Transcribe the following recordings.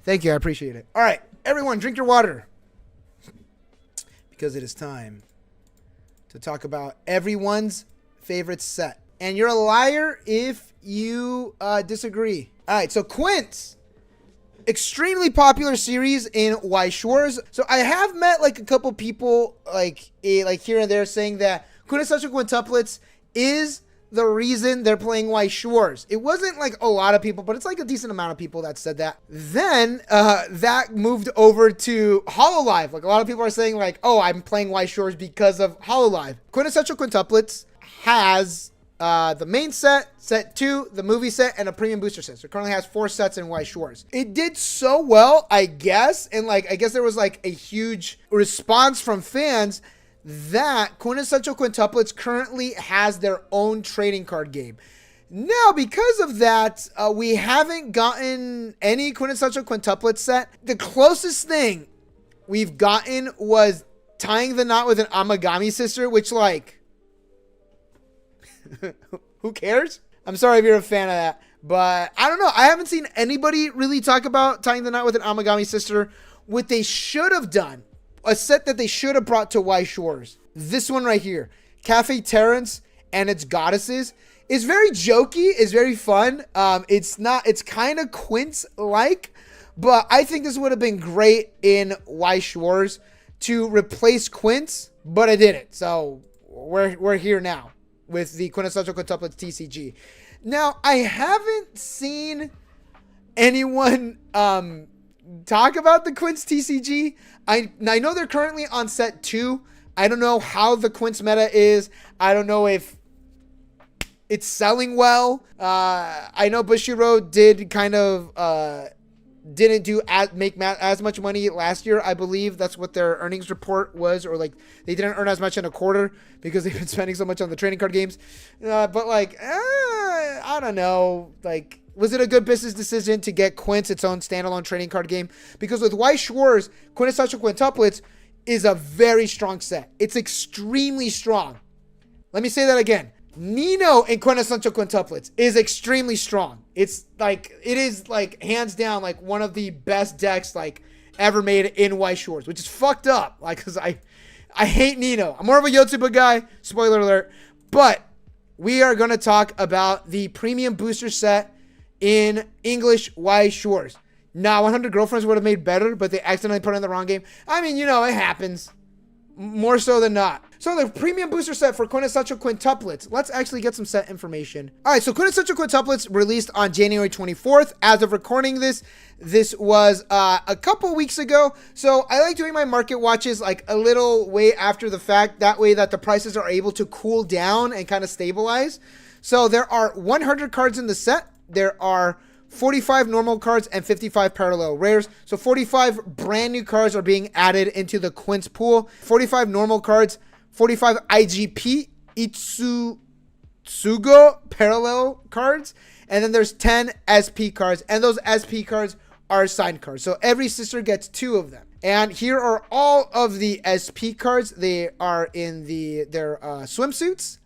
Thank you. I appreciate it. All right, everyone, drink your water. Because it is time to talk about everyone's favorite set. And you're a liar if you disagree. All right, so Quints. Extremely popular series in Weiss Schwarz. So I have met like a couple people like here and there saying that Quintessential Quintuplets is the reason they're playing Weiss Schwarz. It wasn't like a lot of people, but it's like a decent amount of people that said that. Then that moved over to HoloLive. Like a lot of people are saying like, oh, I'm playing Weiss Schwarz because of HoloLive. Quintessential Quintuplets has the main set, set 2, the movie set, and a premium booster set. So it currently has 4 sets in Weiss Schwarz. It did so well, I guess, and like I guess there was like a huge response from fans that Quintessential Quintuplets currently has their own trading card game. Now, because of that, we haven't gotten any Quintessential Quintuplets set. The closest thing we've gotten was tying the knot with an Amagami sister, which like, who cares? I'm sorry if you're a fan of that, but I don't know. I haven't seen anybody really talk about tying the knot with an Amagami sister. What they should have done, a set that they should have brought to Weiss Schwarz. This one right here, Cafe Terrence and its goddesses, is very jokey, is very fun. It's kind of Quints-like, but I think this would have been great in Weiss Schwarz to replace Quints, but I didn't. So we're here now with the Quintessential Quintuplets TCG. Now, I haven't seen anyone talk about the Quints TCG. I know they're currently on set 2. I don't know how the Quints meta is. I don't know if it's selling well. I know Bushiroad did kind of didn't make as much money last year. I believe that's what their earnings report was, or like they didn't earn as much in a quarter because they've been spending so much on the trading card games. But like, I don't know, like, was it a good business decision to get Quints its own standalone trading card game? Because with Weiss Schwarz, Quintessential Quintuplets is a very strong set. It's extremely strong. Let me say that again. Nino in Quintessential Quintuplets is extremely strong. It is like hands down like one of the best decks like ever made in Weiss Schwarz, which is fucked up. Like, cause I hate Nino. I'm more of a Yotsuba guy. Spoiler alert. But we are gonna talk about the premium booster set in English Weiss Schwarz. Now, 100 Girlfriends would have made better, but they accidentally put it in the wrong game. I mean, you know, it happens. More so than not. So the premium booster set for Quintessential Quintuplets. Let's actually get some set information. All right, so Quintessential Quintuplets released on January 24th. As of recording this was a couple weeks ago. So I like doing my market watches like a little way after the fact. That way that the prices are able to cool down and kind of stabilize. So there are 100 cards in the set. There are 45 normal cards and 55 parallel rares. So 45 brand new cards are being added into the Quints pool. 45 normal cards, 45 IGP Itsugo parallel cards, and then there's 10 SP cards, and those SP cards are signed cards. So every sister gets 2 of them. And here are all of the SP cards. They are in their swimsuits,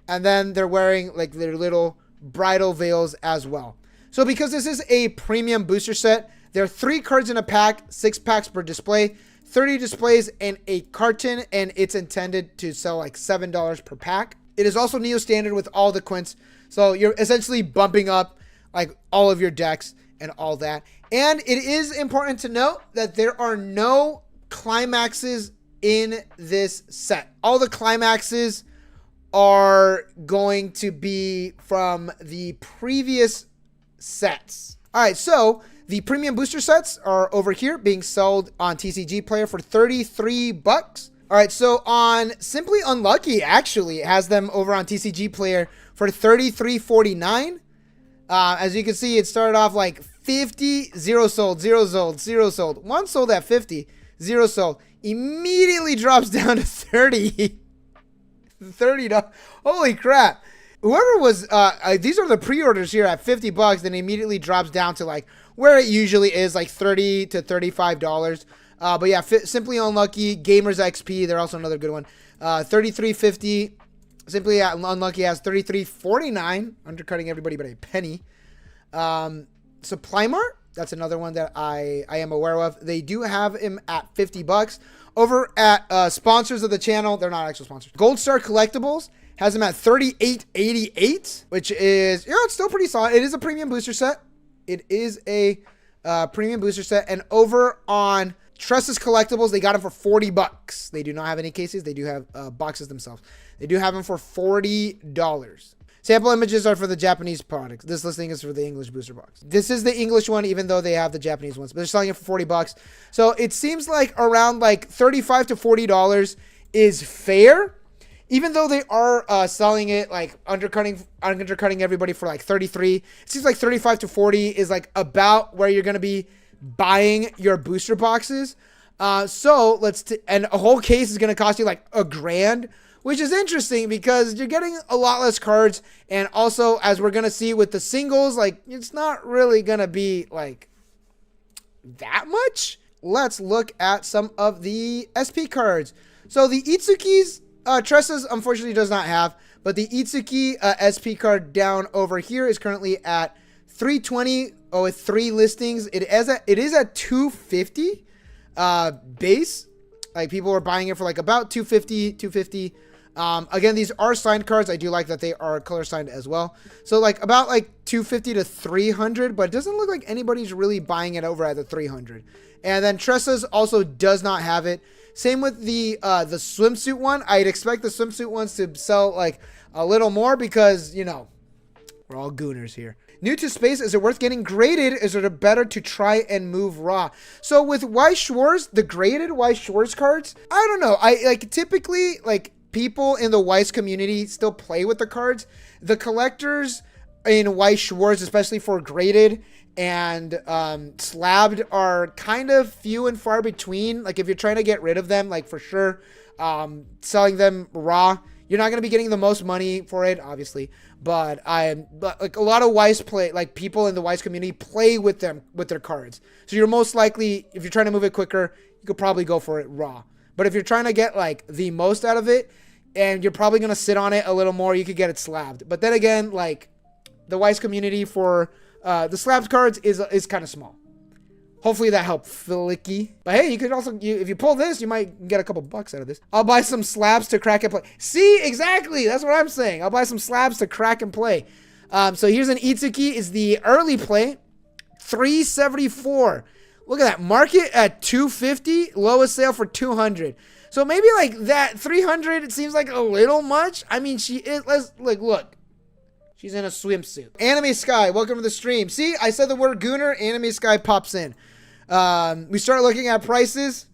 and then they're wearing like their little bridal veils as well. So because this is a premium booster set, there are 3 cards in a pack, 6 packs per display, 30 displays in a carton, and it's intended to sell like $7 per pack. It is also Neo Standard with all the Quints, so you're essentially bumping up like all of your decks and all that. And it is important to note that there are no climaxes in this set. All the climaxes are going to be from the previous sets. All right, so the premium booster sets are over here being sold on TCG Player for $33. All right, so on Simply Unlucky, actually, it has them over on TCG Player for $33.49. As you can see, it started off like 50, 0 sold, 0 sold, 0 sold. 1 sold at 50, 0 sold. Immediately drops down to 30. $30. Holy crap. Whoever was, these are the pre-orders here at $50, then immediately drops down to like where it usually is, like $30 to $35. But yeah, Simply Unlucky, Gamers XP, they're also another good one. $33.50. Simply Unlucky has $33.49, undercutting everybody by a penny. Supply Mart That's another one that I am aware of. They do have him at $50. Over at sponsors of the channel, they're not actual sponsors. Gold Star Collectibles has him at $38.88, which is, it's still pretty solid. It is a premium booster set. It is a premium booster set. And over on Trusses Collectibles, they got him for $40. They do not have any cases. They do have boxes themselves. They do have them for $40. Sample images are for the Japanese products. This listing is for the English booster box. This is the English one, even though they have the Japanese ones. But they're selling it for $40. So it seems like around like $35 to $40 is fair. Even though they are selling it like undercutting everybody for like $33. It seems like $35 to $40 is like about where you're going to be buying your booster boxes. So and a whole case is going to cost you like $1,000. Which is interesting because you're getting a lot less cards. And also, as we're going to see with the singles, like, it's not really going to be, like, that much. Let's look at some of the SP cards. So, the Itsuki's Tresses, unfortunately, does not have. But the Itsuki SP card down over here is currently at $320 with 3 listings. It is at $250 base. Like, people are buying it for, like, about $250. Again, these are signed cards. I do like that they are color signed as well. So like about like $250 to $300, but it doesn't look like anybody's really buying it over at the $300. And then Tresses also does not have it. Same with the swimsuit one. I'd expect the swimsuit ones to sell like a little more because, you know, we're all gooners here. New to space, is it worth getting graded? Is it better to try and move raw? So with Weiss Schwarz, the graded Weiss Schwarz cards, I don't know. I like typically like people in the Weiss community still play with the cards. The collectors in Weiss Schwarz, especially for graded and slabbed, are kind of few and far between. Like if you're trying to get rid of them, like for sure, selling them raw, you're not going to be getting the most money for it, obviously. But like a lot of Weiss people in the Weiss community play with them, with their cards. So you're most likely, if you're trying to move it quicker, you could probably go for it raw. But if you're trying to get like the most out of it, and you're probably going to sit on it a little more, you could get it slabbed. But then again, like the Weiss community for the slabbed cards is kind of small. Hopefully that helped, Flicky. But hey, you could also, if you pull this, you might get a couple bucks out of this. I'll buy some slabs to crack and play. See, exactly. That's what I'm saying. I'll buy some slabs to crack and play. So here's an Itsuki. Is the early play. $374. Look at that. Market at $250. Lowest sale for $200. So maybe like that $300, it seems like a little much. I mean, she is, look. She's in a swimsuit. Anime Sky, welcome to the stream. See, I said the word gooner, Anime Sky pops in. We start looking at prices,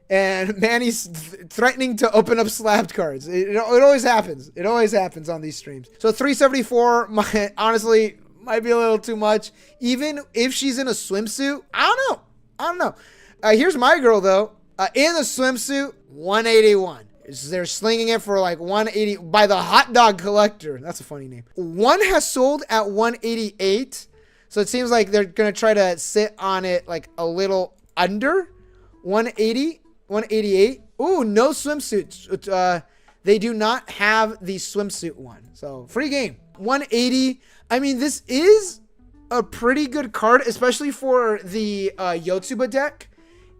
and Manny's threatening to open up slabbed cards. It always happens. It always happens on these streams. So $374, honestly, might be a little too much. Even if she's in a swimsuit, I don't know. Here's my girl, though. In a swimsuit, $181. They're slinging it for like $180 by the Hot Dog Collector. That's a funny name. One has sold at $188. So it seems like they're going to try to sit on it like a little under $180, $188. Ooh, no swimsuits. They do not have the swimsuit one. So free game. $180. I mean, this is a pretty good card, especially for the Yotsuba deck.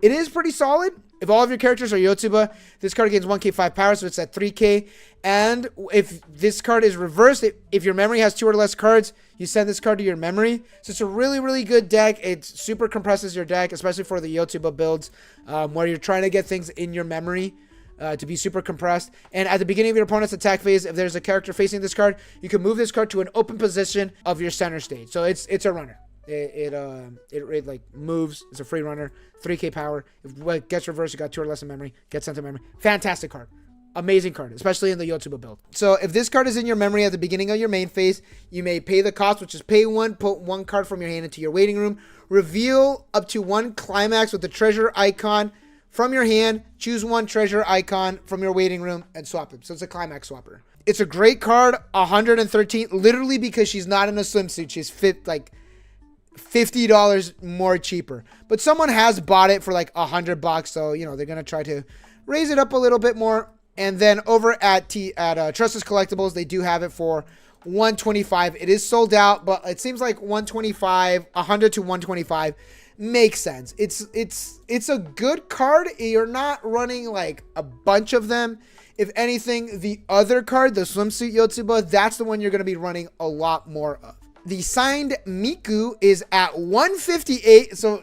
It is pretty solid. If all of your characters are Yotsuba, this card gains 1k 5 power, so it's at 3k. And if this card is reversed, if your memory has 2 or less cards, you send this card to your memory. So it's a really, really good deck. It super compresses your deck, especially for the Yotsuba builds, where you're trying to get things in your memory to be super compressed. And at the beginning of your opponent's attack phase, if there's a character facing this card, you can move this card to an open position of your center stage. So it's a runner. It like moves. It's a free runner. 3k power. If it gets reversed, you got 2 or less in memory. Gets sent to memory. Fantastic card. Amazing card, especially in the Yotsuba build. So if this card is in your memory at the beginning of your main phase, you may pay the cost, which is pay 1, put 1 card from your hand into your waiting room, reveal up to 1 climax with the treasure icon from your hand, choose 1 treasure icon from your waiting room, and swap it. So it's a climax swapper. It's a great card, 113, literally because she's not in a swimsuit. She's $50 more cheaper, but someone has bought it for like $100, so you know they're gonna try to raise it up a little bit more. And then over at Trusses Collectibles, they do have it for 125. It is sold out, but it seems like 125, 100 to 125 makes sense. It's a good card. You're not running like a bunch of them. If anything, the other card, the Swimsuit Yotsuba, that's the one you're going to be running a lot more of. The signed Miku is at 158. So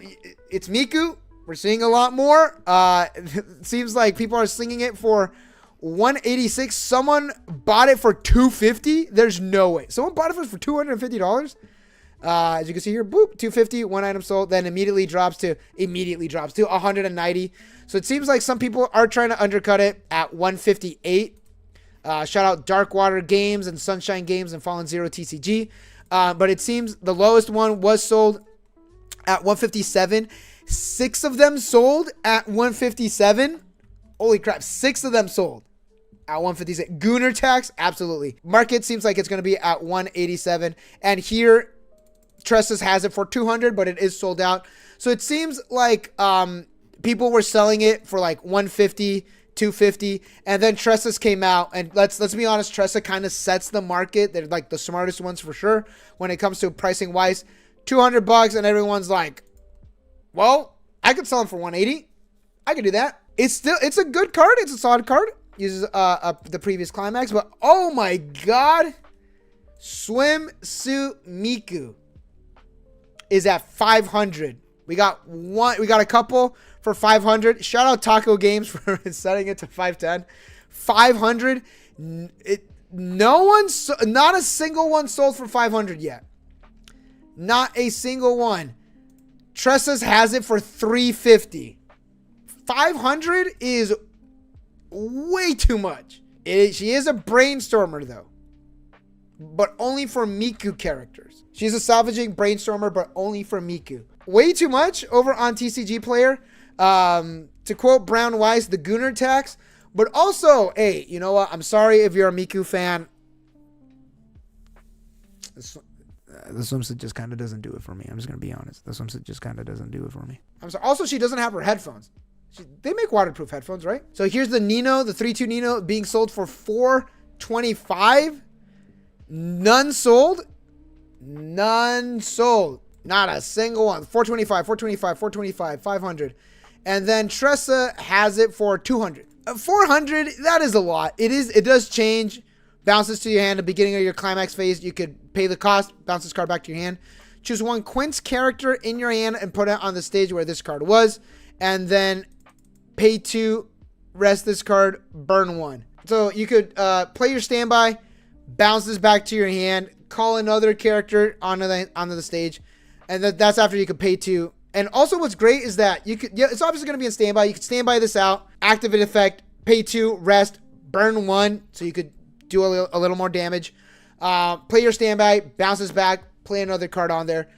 it's Miku. We're seeing a lot more. It seems like people are slinging it for 186. Someone bought it for 250. There's no way. Someone bought it for $250. As you can see here, boop, 250, one item sold, then immediately drops to 190. So it seems like some people are trying to undercut it at 158. Shout out Darkwater Games and Sunshine Games and Fallen Zero TCG. But it seems the lowest one was sold at 157. 6 of them sold at 157. Holy crap, 6 of them sold at 156. Gooner tax, absolutely. Market seems like it's going to be at 187. And here, Tresses has it for 200, but it is sold out. So it seems like people were selling it for like 150, 250, and then Tresses came out. And let's be honest, Tressa kind of sets the market. They're like the smartest ones for sure when it comes to pricing wise. $200, and everyone's like, well, I could sell them for 180. I could do that. It's a good card. It's a solid card. Uses the previous climax, but oh my god, Swimsuit Miku is at 500. We got a couple for 500. Shout out Taco Games for setting it to 510. 500. Not a single one sold for 500 yet. Not a single one. Tressa's has it for 350. 500 is way too much. She is a brainstormer though, but only for Miku characters. She's a salvaging brainstormer, but only for Miku. Way too much over on TCG Player. To quote Brown Weiss, the Gooner tax. But also, hey, you know what? I'm sorry if you're a Miku fan. The swimsuit just kind of doesn't do it for me. I'm just going to be honest. The swimsuit just kind of doesn't do it for me. I'm sorry. Also, she doesn't have her headphones. They make waterproof headphones, right? So here's the Nino, the 3-2 Nino being sold for $425. None sold. None sold. Not a single one. 425, 425, 425, 500. And then Tressa has it for 200. 400, that is a lot. It does change. Bounces to your hand at the beginning of your climax phase. You could pay the cost, bounce this card back to your hand. Choose one Quints character in your hand and put it on the stage where this card was. And then pay 2, rest this card, burn 1. So you could play your standby, bounce this back to your hand, call another character onto the stage, and that's after you could pay 2. And also what's great is that you could, it's obviously going to be in standby. You could standby this out, activate effect, pay 2, rest, burn 1, so you could do a little more damage. Play your standby, bounce this back, play another card on there.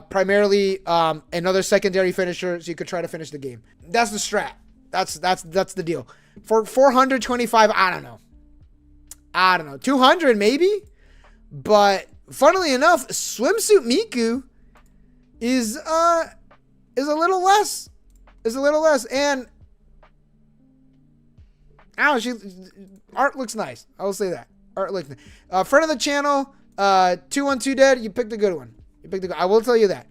Primarily another secondary finisher, so you could try to finish the game. That's the strat. That's the deal. For 425, I don't know. 200 maybe? But funnily enough, Swimsuit Miku is a little less. And I don't know, art looks nice. I will say that. Art looks nice. Friend of the channel, 212 Dead, you picked a good one. I will tell you that.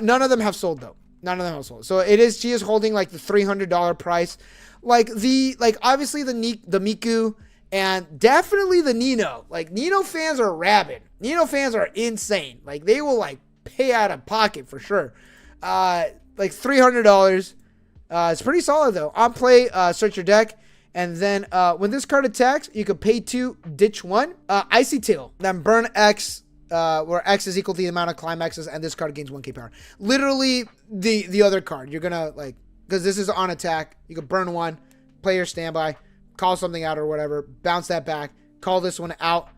None of them have sold though. None of them have sold. So she is holding like the $300 price. Obviously the Miku and definitely the Nino. Like Nino fans are rabid. Nino fans are insane. Like they will like pay out of pocket for sure. Like $300. It's pretty solid though. On play, search your deck. And then when this card attacks, you can pay 2, ditch 1. Icy Tail. Then burn X, where X is equal to the amount of climaxes, and this card gains 1k power. Literally the other card. You're gonna like, because this is on attack, you can burn 1, play your standby, call something out or whatever, bounce that back, call this one out,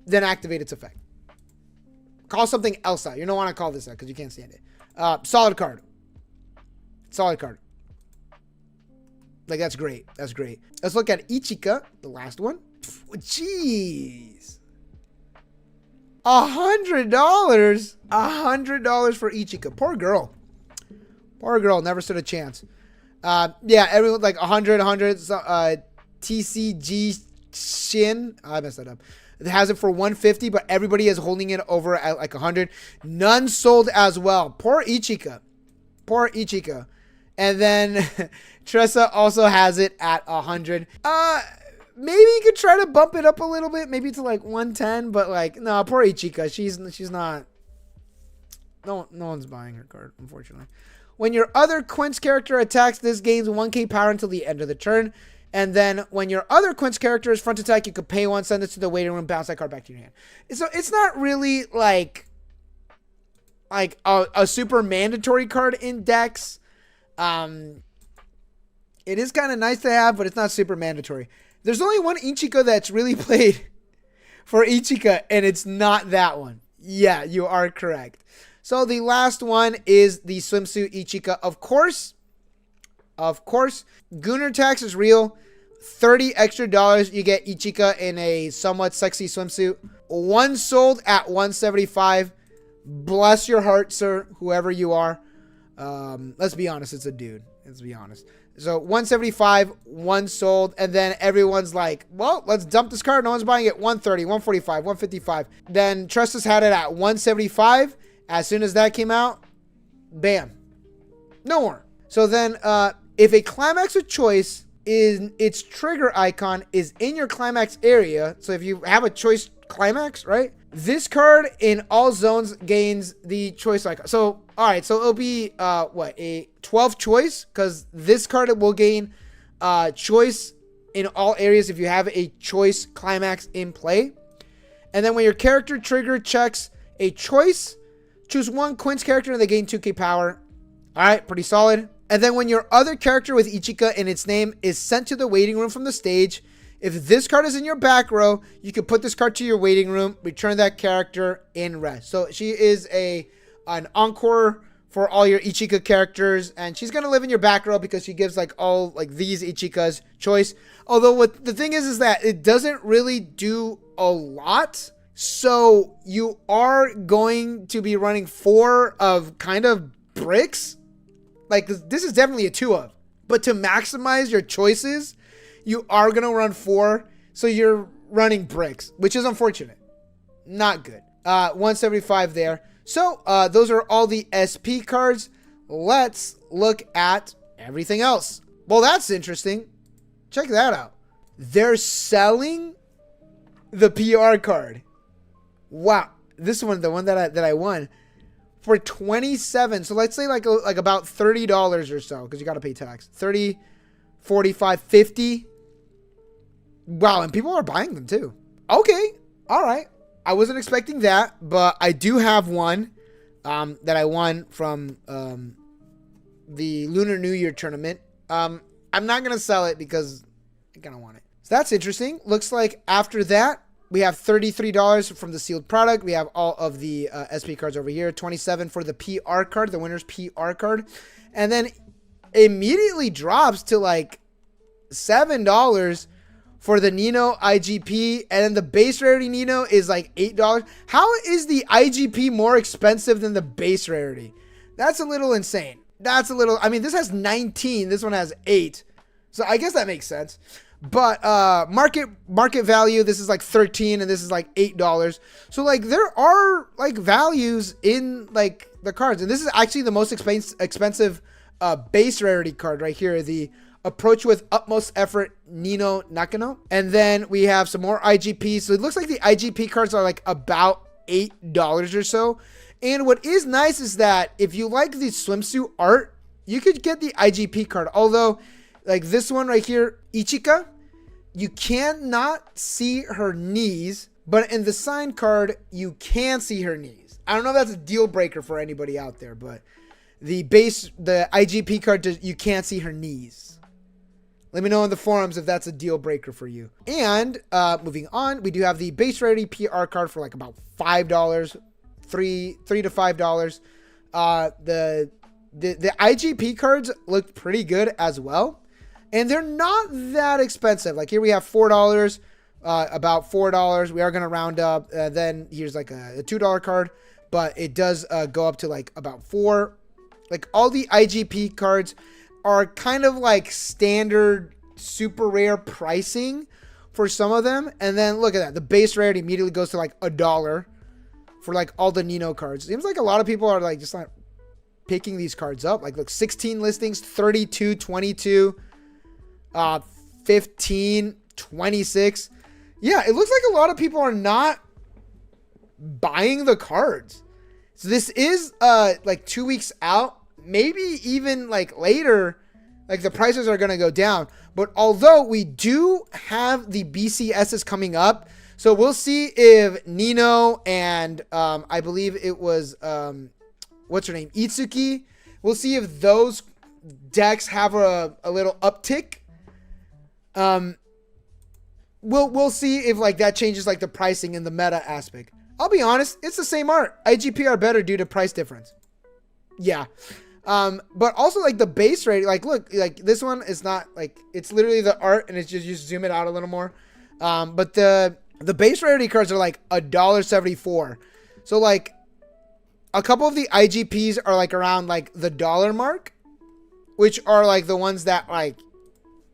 then activate its effect. Call something else out. You don't want to call this out because you can't stand it. Solid card. Solid card. Like, that's great. That's great. Let's look at Ichika, the last one. Jeez. $100. $100 for Ichika. Poor girl. Poor girl. Never stood a chance. Yeah, everyone, like 100. TCG Shin. I messed that up. It has it for 150, but everybody is holding it over at like 100. None sold as well. Poor Ichika. Poor Ichika. And then Tressa also has it at 100. Maybe you could try to bump it up a little bit, maybe to like 110, but like, no, poor Ichika. She's not. No one's buying her card, unfortunately. When your other Quints character attacks, this gains 1k power until the end of the turn. And then when your other Quints character is front attack, you could pay 1, send it to the waiting room, bounce that card back to your hand. So it's not really like a super mandatory card in decks. It is kind of nice to have, but it's not super mandatory. There's only one Ichika that's really played for Ichika, and it's not that one. Yeah, you are correct. So the last one is the swimsuit Ichika. Of course, Gooner tax is real. $30 extra, you get Ichika in a somewhat sexy swimsuit. One sold at 175. Bless your heart, sir, whoever you are. Let's be honest, it's a dude. Let's be honest. So 175, one sold, and then everyone's like, well, let's dump this card. No one's buying it. 130, 145, 155. Then Trustus had it at 175. As soon as that came out, bam, no more. So then if a climax of choice in its trigger icon is in your climax area, so if you have a choice climax, right? This card in all zones gains the choice icon. So, all right, so it'll be, a 12 choice, because this card will gain choice in all areas if you have a choice climax in play. And then when your character trigger checks a choice, choose one Quints character and they gain 2k power. All right, pretty solid. And then when your other character with Ichika in its name is sent to the waiting room from the stage, if this card is in your back row, you can put this card to your waiting room, return that character in rest. So she is an encore for all your Ichika characters, and she's going to live in your back row because she gives like all like these Ichikas choice. Although what the thing is that it doesn't really do a lot. So you are going to be running 4 of kind of bricks. Like this is definitely a 2 of. But to maximize your choices, you are going to run 4. So you're running bricks, which is unfortunate. Not good. 175 there. So those are all the SP cards. Let's look at everything else. Well, that's interesting. Check that out. They're selling the PR card. Wow. This one, the one that I won, for 27. So let's say like about $30 or so, because you got to pay tax. 30, 45, 50. Wow, and people are buying them too. Okay. All right. I wasn't expecting that, but I do have one that I won from the Lunar New Year tournament. I'm not going to sell it because I kind of want it. So that's interesting. Looks like after that, we have $33 from the sealed product. We have all of the SP cards over here. 27 for the PR card, the winner's PR card. And then immediately drops to like $7 for the Nino IGP. And then the base rarity Nino is like $8. How is the IGP more expensive than the base rarity? That's a little insane. That's a little, I mean, this has 19. This one has 8. So I guess that makes sense. But market value, this is like 13 and this is like $8. So like there are like values in like the cards. And this is actually the most expensive base rarity card right here. The Approach with Utmost Effort Nino Nakano. And then we have some more IGPs. So it looks like the IGP cards are like about $8 or so. And what is nice is that if you like the swimsuit art, you could get the IGP card. Although like this one right here, Ichika, you cannot see her knees, but in the signed card, you can see her knees. I don't know if that's a deal breaker for anybody out there, but the IGP card, you can't see her knees. Let me know in the forums if that's a deal breaker for you. And moving on, we do have the base rarity PR card for like about $5, $3 to $5. The IGP cards look pretty good as well. And they're not that expensive. Like here we have $4, about $4. We are going to round up. Then here's like a $2 card, but it does go up to like about $4. Like all the IGP cards are kind of like standard super rare pricing for some of them. And then look at that. The base rarity immediately goes to like $1 for like all the Nino cards. Seems like a lot of people are like just not picking these cards up. Like look, 16 listings, 32, 22, 15, 26. Yeah, it looks like a lot of people are not buying the cards. So this is like 2 weeks out, maybe even like later, like the prices are going to go down. But although we do have the BCSs coming up, so we'll see if Nino and I believe it was, what's her name? Itsuki. We'll see if those decks have a little uptick. We'll see if like that changes like the pricing and the meta aspect. I'll be honest, it's the same art. IGP are better due to price difference. Yeah. But also like the base rate, like look, like this one is not like, it's literally the art and it's just zoom it out a little more. But the base rarity cards are like $1.74. So like a couple of the IGPs are like around like the $1 mark, which are like the ones that like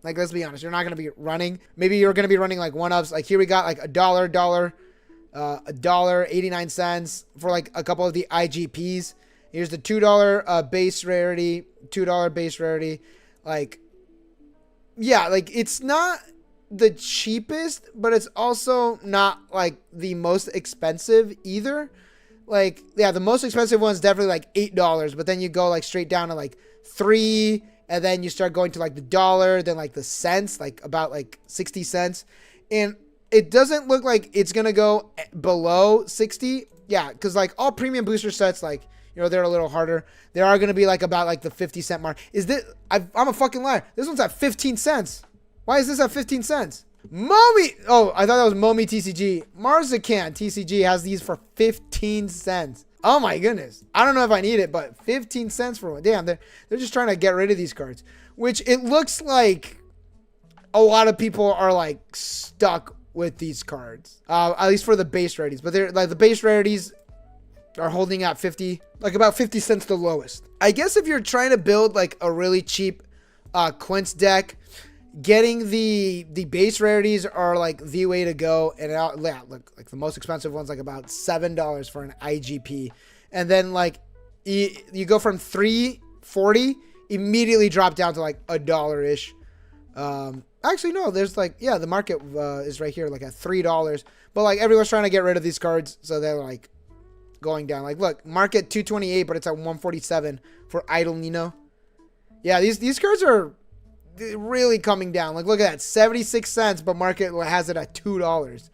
let's be honest, you're not going to be running. Maybe you're going to be running like one-ups. Like here we got like $1.89 for like a couple of the IGPs. Here's the $2 base rarity, $2 base rarity. Like, yeah, like it's not the cheapest, but it's also not like the most expensive either. Like, yeah, the most expensive one's definitely like $8, but then you go like straight down to like $3, and then you start going to like the $1, then like the cents, like about like 60 cents. And it doesn't look like it's going to go below 60. Yeah, because like all premium booster sets, like, you know, they're a little harder. They are going to be like about like the 50 cent mark. Is this, I'm a fucking liar. This one's at 15 cents. Why is this at 15 cents? Momi, oh, I thought that was Momi TCG. Marzican TCG has these for 15 cents. Oh my goodness. I don't know if I need it, but 15 cents for one. Damn, they're just trying to get rid of these cards, which it looks like a lot of people are like stuck with these cards, at least for the base rarities. But they're like the base rarities are holding at 50, like about 50 cents the lowest. I guess if you're trying to build like a really cheap Quints deck, getting the base rarities are like the way to go. And yeah, look, like the most expensive one's like about $7 for an IGP, and then like you go from $3.40 immediately drop down to like $1 ish. Actually no, there's like, yeah, the market is right here like at $3, but like everyone's trying to get rid of these cards, so they're like going down. Like look, market 228, but it's at 147 for Idle Nino. Yeah, these cards are really coming down. Like look at that, 76 cents, but market has it at $2.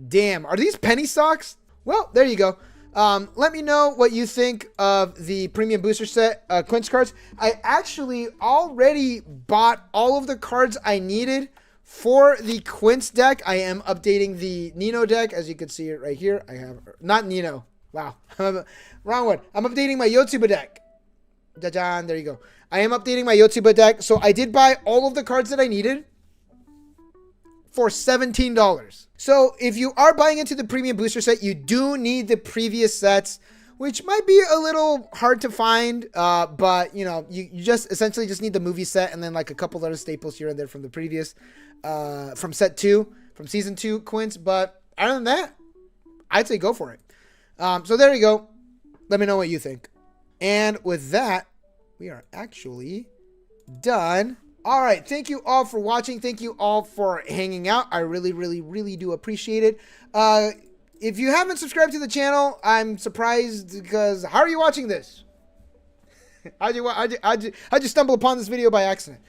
Damn, are these penny stocks? Well, there you go. Let me know what you think of the premium booster set Quints cards. I actually already bought all of the cards I needed for the Quints deck. I am updating the Nino deck, as you can see it right here. I have not Nino. Wow, wrong one. I'm updating my Yotsuba deck. Da-da, there you go. I am updating my Yotsuba deck. So I did buy all of the cards that I needed for $17. So if you are buying into the premium booster set, you do need the previous sets, which might be a little hard to find. But you know, you just essentially just need the movie set and then like a couple other staples here and there from the previous, from set 2, from season 2 Quints. But other than that, I'd say go for it. So there you go. Let me know what you think. And with that, we are actually done. All right. Thank you all for watching. Thank you all for hanging out. I really, really, really do appreciate it. If you haven't subscribed to the channel, I'm surprised because how are you watching this? How'd you stumble upon this video by accident?